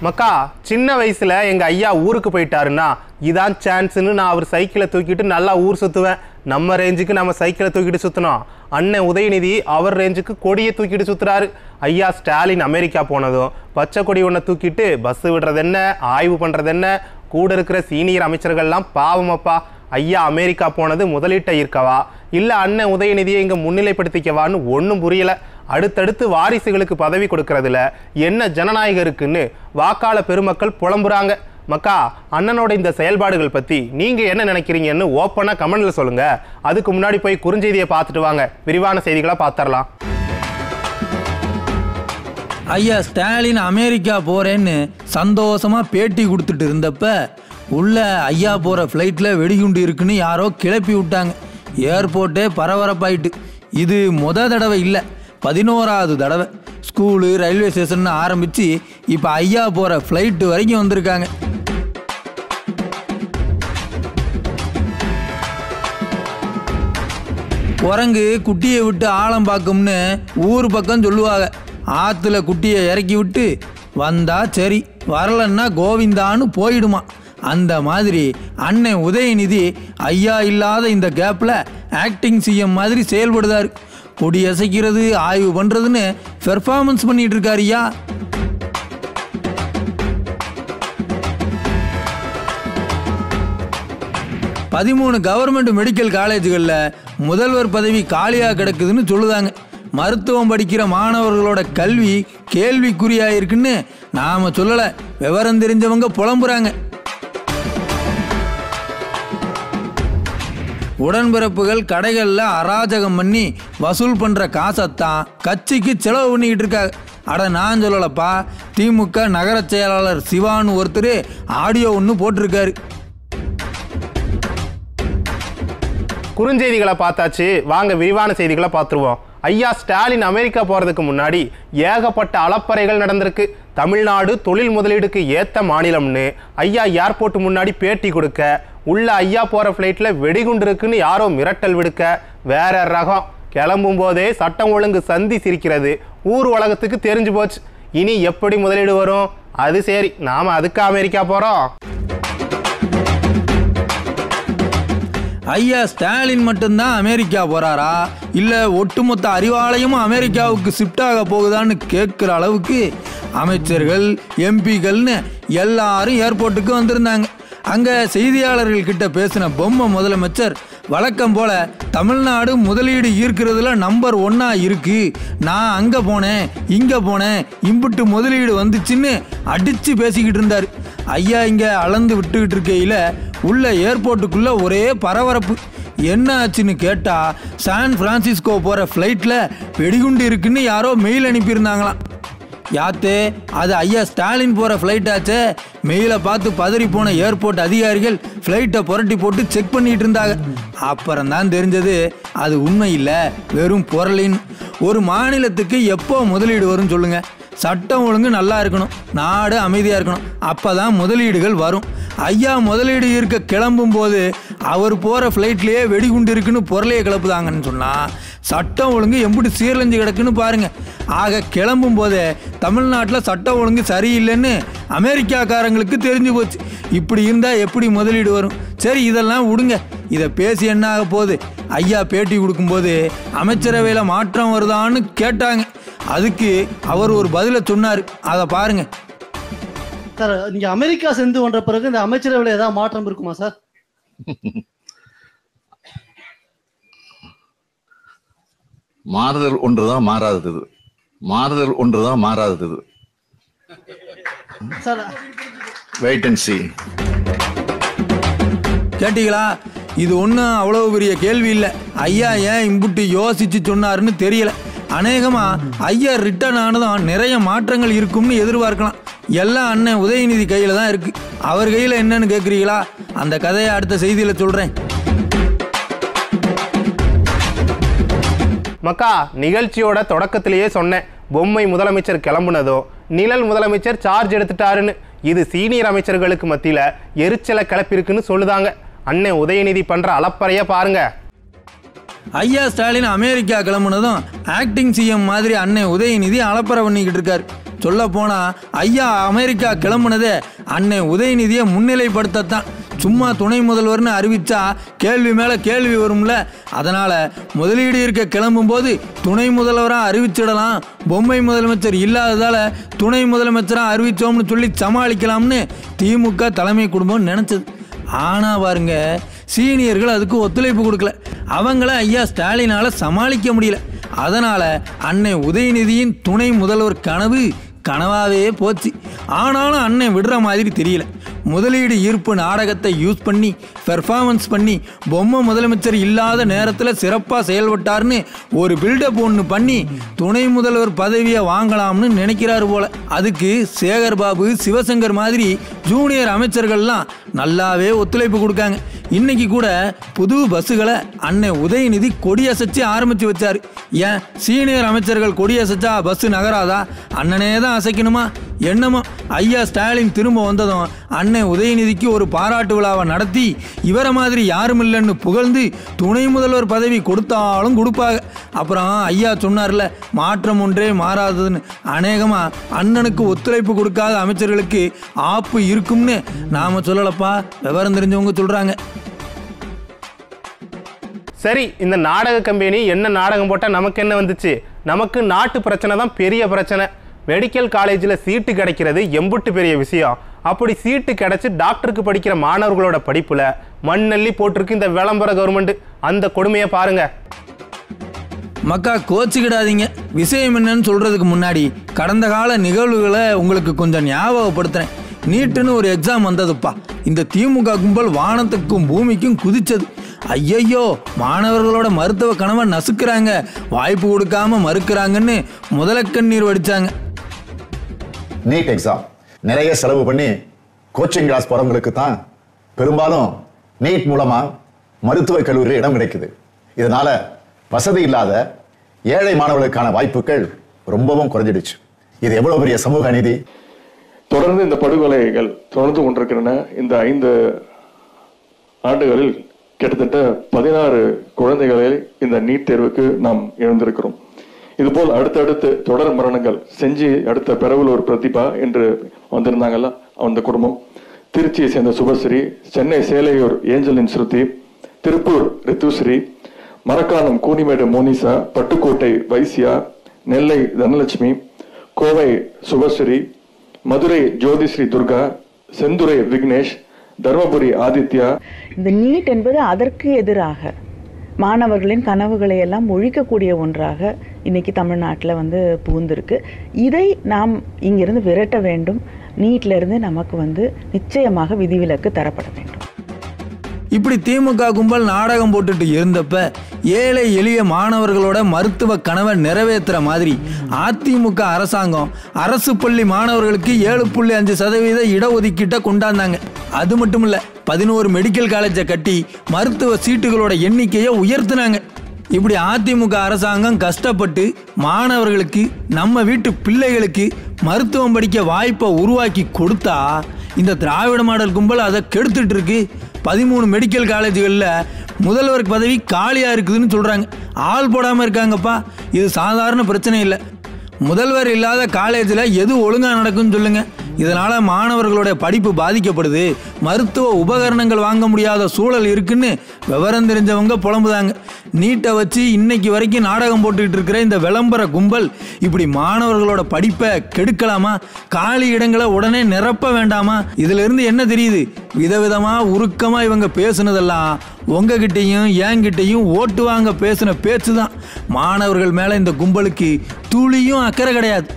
மக்கா சின்ன வயசுல எங்க ஐயா ஊருக்கு போயிட்டாருன்னா இதான் சான்ஸ்னு நான் அவர் சைக்கிளை தூக்கிட்டு நல்லா ஊர் சுத்துவேன். நம்ம ரேஞ்சுக்கு நம்ம சைக்கிளை தூக்கிட்டு சுத்தினோம். அண்ணன் உதயநிதி அவர் ரேஞ்சுக்கு கொடியை தூக்கிட்டு சுத்துறாரு. ஐயா ஸ்டாலின் அமெரிக்கா போனதும் பச்சை கொடி ஒன்றை தூக்கிட்டு பஸ் விடுறது என்ன, ஆய்வு பண்றது என்ன, கூட இருக்கிற சீனியர் அமைச்சர்கள்லாம் பாவமப்பா. ஐயா அமெரிக்கா போனது முதலீட்டை ஈர்க்கவா இல்லை அண்ணன் உதயநிதியை இங்கே முன்னிலைப்படுத்திக்கவான்னு ஒன்றும் புரியல. அடுத்தடுத்து வாரிசுகளுக்கு பதவி கொடுக்கறதுல என்ன ஜனநாயகம் இருக்குன்னு வாக்காள பெருமக்கள் புலம்புறாங்க. மக்கா அண்ணனோட இந்த செயல்பாடுகள் பற்றி நீங்கள் என்ன நினைக்கிறீங்கன்னு ஓப்பனாக கமெண்ட்ல சொல்லுங்க. அதுக்கு முன்னாடி போய் குறுஞ்செய்தியை பார்த்துட்டு வாங்க, விரிவான செய்திகளை பார்த்துடலாம். ஐயா ஸ்டாலின் அமெரிக்கா போகிறேன்னு சந்தோஷமாக பேட்டி கொடுத்துட்டு இருந்தப்ப உள்ள ஐயா போகிற ஃப்ளைட்டில் வெடிகுண்டு இருக்குன்னு யாரோ கிளப்பி விட்டாங்க. ஏர்போர்ட்டே பரபரப்பாயிட்டு. இது தடவை இல்லை, 11வது தடவை. ஸ்கூலு, ரயில்வே ஸ்டேஷன் ஆரம்பித்து இப்போ ஐயா போகிற ஃப்ளைட்டு வரைக்கும் வந்திருக்காங்க. குரங்கு குட்டியை விட்டு ஆழம் பார்க்கும்னு ஊர் பக்கம் சொல்லுவாங்க. ஆற்றுல குட்டியை இறக்கி விட்டு வந்தா சரி, வரலன்னா கோவிந்தான்னு போயிடுமா. அந்த மாதிரி அண்ணன் உதயநிதி ஐயா இல்லாத இந்த கேப்பில் ஆக்டிங் சிஎம் மாதிரி செயல்படுதார். கொடி அசைக்கிறது, ஆய்வு பண்ணுறதுன்னு பெர்ஃபார்மன்ஸ் பண்ணிட்டு இருக்காருயா. பதிமூணு கவர்மெண்ட் மெடிக்கல் காலேஜுகளில் முதல்வர் பதவி காலியாக கிடக்குதுன்னு சொல்லுதாங்க. மருத்துவம் படிக்கிற மாணவர்களோட கல்வி கேள்விக்குறியாயிருக்குன்னு நாம் சொல்லலை, விவரம் தெரிஞ்சவங்க புலம்புறாங்க. உடன்பிறப்புகள் கடைகளில் அராஜகம் பண்ணி வசூல் பண்ணுற காசைத்தான் கட்சிக்கு செலவு பண்ணிக்கிட்டு இருக்காங்க. அட நான் சொல்லலப்பா, திமுக நகர செயலாளர் சிவான்னு ஒருத்தர் ஆடியோ ஒன்று போட்டிருக்காரு. குறுஞ்செய்திகளை பார்த்தாச்சு, வாங்க விரிவான செய்திகளை பார்த்துருவோம். ஐயா ஸ்டாலின் அமெரிக்கா போகிறதுக்கு முன்னாடி ஏகப்பட்ட அலப்பறைகள் நடந்திருக்கு. தமிழ்நாடு தொழில் முதலீடுக்கு ஏற்ற மாநிலம்னு ஐயா ஏர்போர்ட் முன்னாடி பேட்டி கொடுக்க, உள்ள ஐயா போகிற ஃப்ளைட்டில் வெடிகுண்டு இருக்குன்னு யாரோ மிரட்டல் விடுக்க, வேற ரகம். கிளம்பும் போதே சட்டம் ஒழுங்கு சந்தி சிரிக்கிறது ஊர் உலகத்துக்கு தெரிஞ்சு போச்சு. இனி எப்படி முதலீடு வரும்? அது சரி, நாம் அதுக்கு அமெரிக்கா போகிறோம். ஐயா ஸ்டாலின் மட்டும்தான் அமெரிக்கா போகிறாரா, இல்லை ஒட்டுமொத்த அறிவாலயமும் அமெரிக்காவுக்கு ஷிஃப்ட் ஆக போகுதான்னு கேட்குற அளவுக்கு அமைச்சர்கள், எம்பிக்கள்னு எல்லாரும் ஏர்போர்ட்டுக்கு வந்திருந்தாங்க. அங்கே செய்தியாளர்கள்கிட்ட பேசின பொம்மை முதலமைச்சர் வழக்கம் போல் தமிழ்நாடு முதலீடு ஈர்க்கிறதுல நம்பர் 1 இருக்கு, நான் அங்கே போனேன் இங்கே போனேன் இம்புட்டு முதலீடு வந்துச்சுன்னு அடித்து பேசிக்கிட்டு இருந்தார். ஐயா இங்கே அளந்து விட்டுக்கிட்டு இருக்கையில் உள்ள ஏர்போர்ட்டுக்குள்ளே ஒரே பரபரப்பு. என்ன ஆச்சுன்னு கேட்டால் சான் பிரான்சிஸ்கோ போகிற ஃப்ளைட்டில் வெடிகுண்டு இருக்குன்னு யாரோ மெயில் அனுப்பியிருந்தாங்களாம். யாத்தே, அது ஐயா ஸ்டாலின் போகிற ஃப்ளைட் ஆச்சே. மெயிலை பார்த்து பதறி போன ஏர்போர்ட் அதிகாரிகள் ஃப்ளைட்டை புரட்டி போட்டு செக் பண்ணிகிட்டு இருந்தாங்க. அப்புறம் தான் தெரிஞ்சது அது உண்மை இல்லை, வெறும் பொருளின். ஒரு மாநிலத்துக்கு எப்போ முதலீடு வரும்னு சொல்லுங்கள்? சட்டம் ஒழுங்கு நல்லா இருக்கணும், நாடு அமைதியாக இருக்கணும், அப்போ தான் முதலீடுகள் வரும். ஐயா முதலீடு இருக்க கிளம்பும் போது அவர் போகிற ஃப்ளைட்லேயே வெடிகுண்டு இருக்குன்னு பொருளையை கிளப்புதாங்கன்னு சொன்னால் சட்டம் ஒழுங்கு எப்படி சீரழிஞ்சு கிடக்குன்னு பாருங்கள். ஆக கிளம்பும் போதே தமிழ்நாட்டில் சட்டம் ஒழுங்கு சரியில்லைன்னு அமெரிக்காக்காரங்களுக்கு தெரிஞ்சு போச்சு. இப்படி இருந்தால் எப்படி முதலீடு வரும்? சரி, இதெல்லாம் விடுங்க, இதை பேசி என்ன ஆக போகுது? ஐயா பேட்டி கொடுக்கும்போது அமைச்சரவையில் மாற்றம் வருதான்னு கேட்டாங்க. அதுக்கு அவர் ஒரு பதிலை சொன்னார், அதை பாருங்க. சார், நீங்க அமெரிக்கா சென்று வந்த பிறகு இந்த அமைச்சரவையில் ஏதாவது மாற்றம் இருக்குமா சார்? மாறுதல் ஒன்றுதான் மாறாதது, மாறுதல் ஒன்றுதான் மாறாதது. சார், வெயிட் அண்ட் சீ. கேட்டீங்களா? இது ஒன்றும் அவ்வளோ பெரிய கேள்வி இல்லை. ஐயா ஏன் இம்புட்டு யோசிச்சு சொன்னாருன்னு தெரியல. அநேகமாக ஐயா ரிட்டர்ன் ஆனதும் நிறைய மாற்றங்கள் இருக்கும்னு எதிர்பார்க்கலாம். எல்லாம் அண்ணன் உதயநிதி கையில் தான் இருக்குது. அவர் கையில் என்னன்னு கேட்குறீங்களா? அந்த கதையை அடுத்த செய்தியில் சொல்கிறேன். மக்கா நிகழ்ச்சியோட தொடக்கத்திலேயே சொன்னேன், பொம்மை முதலமைச்சர் கிளம்புனதோ நிழல் முதலமைச்சர் சார்ஜ் எடுத்துட்டாருன்னு. இது சீனியர் அமைச்சர்களுக்கு மத்தியில் எரிச்சலை கிளப்பிருக்குன்னு சொல்லுதாங்க. அண்ணன் உதயநிதி பண்ணுற அலப்பறைய பாருங்க. ஐயா ஸ்டாலின் அமெரிக்கா கிளம்புனதும் ஆக்டிங் சிஎம் மாதிரி அண்ணன் உதயநிதி அலப்பறை பண்ணிக்கிட்டு இருக்காரு. சொல்லப்போனால் ஐயா அமெரிக்கா கிளம்புனதே அன்னை உதயநிதியை முன்னிலைப்படுத்தத்தான். சும்மா துணை முதல்வர்னு அறிவித்தா கேள்வி மேலே கேள்வி வரும்ல. அதனால் முதலீடு இருக்க கிளம்பும்போது துணை முதல்வராக அறிவிச்சிடலாம், பொம்மை முதலமைச்சர் இல்லாததால் துணை முதலமைச்சராக அறிவித்தோம்னு சொல்லி சமாளிக்கலாம்னு திமுக தலைமை குடும்பம் நினச்சது. ஆனால் பாருங்க, சீனியர்கள் அதுக்கு ஒத்துழைப்பு கொடுக்கல. அவங்கள ஐயா ஸ்டாலினால் சமாளிக்க முடியல. அதனால் அன்னை உதயநிதியின் துணை முதல்வர் கனவு கனவாவே போச்சு. ஆனாலும் அன்னை விடுற மாதிரி தெரியல. முதலீடு ஈர்ப்பு நாடகத்தை யூஸ் பண்ணி பெர்ஃபார்மன்ஸ் பண்ணி பொம்மை முதலமைச்சர் இல்லாத நேரத்தில் சிறப்பாக செயல்பட்டார்னு ஒரு பில்டப் ஒன்று பண்ணி துணை முதல்வர் பதவியை வாங்கலாம்னு நினைக்கிறாரு போல. அதுக்கு சேகர் பாபு, சிவசங்கர் மாதிரி ஜூனியர் அமைச்சர்கள்லாம் நல்லாவே ஒத்துழைப்பு கொடுக்காங்க. இன்னைக்கு கூட புது பஸ்ஸுகளை அன்னை உதயநிதி கொடியசைச்சு ஆரம்பித்து வச்சார். ஏன் சீனியர் அமைச்சர்கள் கொடியசைச்சா பஸ்ஸு நகராதா? அண்ணனே தான் அசைக்கணுமா? என்னமோ ஐயா ஸ்டாலின் திரும்ப வந்ததும் அன்னை உதயநிதிக்கு ஒரு பாராட்டு விழாவை நடத்தி இவரை மாதிரி யாரும் இல்லைன்னு புகழ்ந்து துணை முதல்வர் பதவி கொடுத்தாலும் கொடுப்பாங்க. அப்புறம் ஐயா சொன்னார்ல, மாற்றம் ஒன்றே மாறாததுன்னு. அநேகமாக அண்ணனுக்கு ஒத்துழைப்பு கொடுக்காத அமைச்சர்களுக்கு ஆப்பு இருக்கும்னு நாம் சொல்லலப்பா, விவரம் தெரிஞ்சவங்க சொல்கிறாங்க. சரி, இந்த நாடக கம்பெனி என்ன நாடகம் போட்டால் நமக்கு என்ன வந்துச்சு? நமக்கு நாட்டு பிரச்சனை தான் பெரிய பிரச்சனை. மெடிக்கல் காலேஜில் சீட்டு கிடைக்கிறது எம்புட்டு பெரிய விஷயம். அப்படி சீட்டு கிடைச்சி டாக்டருக்கு படிக்கிற மாணவர்களோட படிப்பில் மண்ணள்ளி போட்டிருக்கு இந்த விளம்பர கவர்மெண்ட். அந்த கொடுமையை பாருங்க. மக்கா கோச்சிக்கிடாதீங்க. விஷயம் என்னன்னு சொல்கிறதுக்கு முன்னாடி கடந்த கால நிகழ்வுகளை உங்களுக்கு கொஞ்சம் ஞாபகப்படுத்துகிறேன். நீட்டுன்னு ஒரு எக்ஸாம் வந்ததுப்பா. இந்த திமுக கும்பல் வானத்துக்கும் பூமிக்கும் குதிச்சது. ஐயையோ, மாணவர்களோட மருத்துவ கனவை நசுக்கிறாங்க, வாய்ப்பு கொடுக்காம மறுக்கிறாங்கன்னு முதலக்கண்ணீர் வடிச்சாங்க. நீட் எக்ஸாம் நிறைய செலவு பண்ணி கோச்சிங் கிளாஸ் போறவங்களுக்கு தான் பெரும்பாலும் நீட் மூலமா மருத்துவக் கல்லூரியில் இடம் கிடைக்குது. இதனால வசதி இல்லாத ஏழை மாணவர்களுக்கான வாய்ப்புகள் ரொம்பவும் குறைஞ்சிடுச்சு. இது எவ்வளவு பெரிய சமூக அநீதி! தொடர்ந்து இந்த படுகொலைகள் தொடர்ந்து கொண்டிருக்கின்றன. இந்த 5 ஆண்டுகளில் கிட்டத்தட்ட 16 குழந்தைகளை இந்த நீட் தேர்வுக்கு நாம் இழந்திருக்கிறோம். இதுபோல் அடுத்தடுத்து தொடர் மரணங்கள் செஞ்சு அடுத்த பெரவலூர் பிரதிபா என்று வந்திருந்தாங்கல்ல, அந்த குடும்பம், திருச்சியை சேர்ந்த சுபஸ்ரீ, சென்னை சேலையூர் ஏஞ்சலின் ஸ்ருதி, திருப்பூர் ரித்துஸ்ரீ, மரக்காணம் கூனிமேடு மோனிசா, பட்டுக்கோட்டை வைசியா, நெல்லை தனலட்சுமி, கோவை சுபஸ்ரீ, மதுரை ஜோதிஸ்ரீ துர்கா, செந்துரை விக்னேஷ், தர்மபுரி ஆதித்யா. இந்த நீட் என்பது அதற்கு எதிராக மாணவர்களின் கனவுகளை எல்லாம் ஒழிக்கக்கூடிய ஒன்றாக இன்னைக்கு தமிழ்நாட்டில் புகுந்திருக்கு. இதை நாம் இங்கிருந்து விரட்ட வேண்டும். நீட்ல இருந்து நமக்கு நிச்சயமாக விதிவிலக்கு தரப்பட வேண்டும். இப்படி திமுக கும்பல் நாடகம் போட்டுட்டு இருந்தப்ப ஏழை எளிய மாணவர்களோட மருத்துவ கனவை நிறைவேற்றுற மாதிரி அதிமுக அரசாங்கம் அரசு பள்ளி மாணவர்களுக்கு 7.5% இடஒதுக்கீட்டை கொண்டாந்தாங்க. அது மட்டும் இல்ல, 11 மெடிக்கல் காலேஜை கட்டி மருத்துவ சீட்டுகளோட எண்ணிக்கையை உயர்த்தினாங்க. இப்படி அதிமுக அரசாங்கம் கஷ்டப்பட்டு மாணவர்களுக்கு, நம்ம வீட்டு பிள்ளைகளுக்கு மருத்துவம் படிக்க வாய்ப்பை உருவாக்கி கொடுத்தா இந்த திராவிட மாடல் கும்பல் அதை கெடுத்துட்டு இருக்கு. 13 மெடிக்கல் காலேஜுகளில் முதல்வர் பதவி காலியாக இருக்குதுன்னு சொல்கிறாங்க. ஆள் போடாமல் இருக்காங்கப்பா. இது சாதாரண பிரச்சனை இல்லை. முதல்வர் இல்லாத காலேஜில் எது ஒழுங்காக நடக்குன்னு சொல்லுங்கள். இதனால் மாணவர்களோட படிப்பு பாதிக்கப்படுது, மருத்துவ உபகரணங்கள் வாங்க முடியாத சூழல் இருக்குன்னு விவரம் தெரிஞ்சவங்க புலம்புதாங்க. நீட்டை வச்சு இன்னைக்கு வரைக்கும் நாடகம் போட்டுக்கிட்டு இருக்கிற இந்த விளம்பர கும்பல் இப்படி மாணவர்களோட படிப்பை கெடுக்கலாமா? காலி இடங்களை உடனே நிரப்ப வேண்டாமா? இதுல இருந்து என்ன தெரியுது? விதவிதமா உருக்கமா இவங்க பேசுனதெல்லாம் உங்ககிட்டையும் என்கிட்டையும் ஓட்டு வாங்க பேசின பேச்சு தான். மாணவர்கள் மேல இந்த கும்பலுக்கு துளியும் அக்கறை கிடையாது.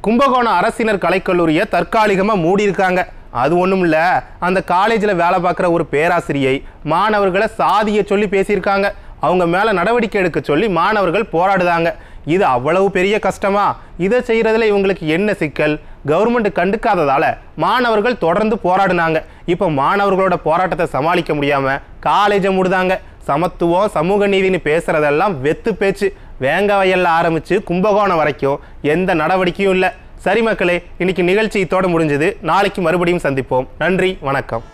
கும்பகோணம் அரசினர் கலைக்கல்லூரியை தற்காலிகமாக மூடி இருக்காங்க. அது ஒன்றும் இல்லை, அந்த காலேஜில் வேலை பார்க்குற ஒரு பேராசிரியை மாணவர்களை சாதியை சொல்லி பேசியிருக்காங்க. அவங்க மேலே நடவடிக்கை எடுக்க சொல்லி மாணவர்கள் போராடுதாங்க. இது அவ்வளவு பெரிய கஷ்டமா? இதை செய்கிறதுல இவங்களுக்கு என்ன சிக்கல்? கவர்மெண்ட் கண்டுக்காததால் மாணவர்கள் தொடர்ந்து போராடினாங்க. இப்போ மாணவர்களோட போராட்டத்தை சமாளிக்க முடியாமல் காலேஜை மூடுதாங்க. சமத்துவம் சமூக நீதினு பேசுகிறதெல்லாம் வெத்து பேச்சு. வேங்க வயல்ல ஆரம்பித்து கும்பகோணம் வரைக்கும் எந்த நடவடிக்கையும் இல்லை. சரி மக்களே, இன்னைக்கு நிகழ்ச்சி இதோட முடிஞ்சது. நாளைக்கு மறுபடியும் சந்திப்போம். நன்றி, வணக்கம்.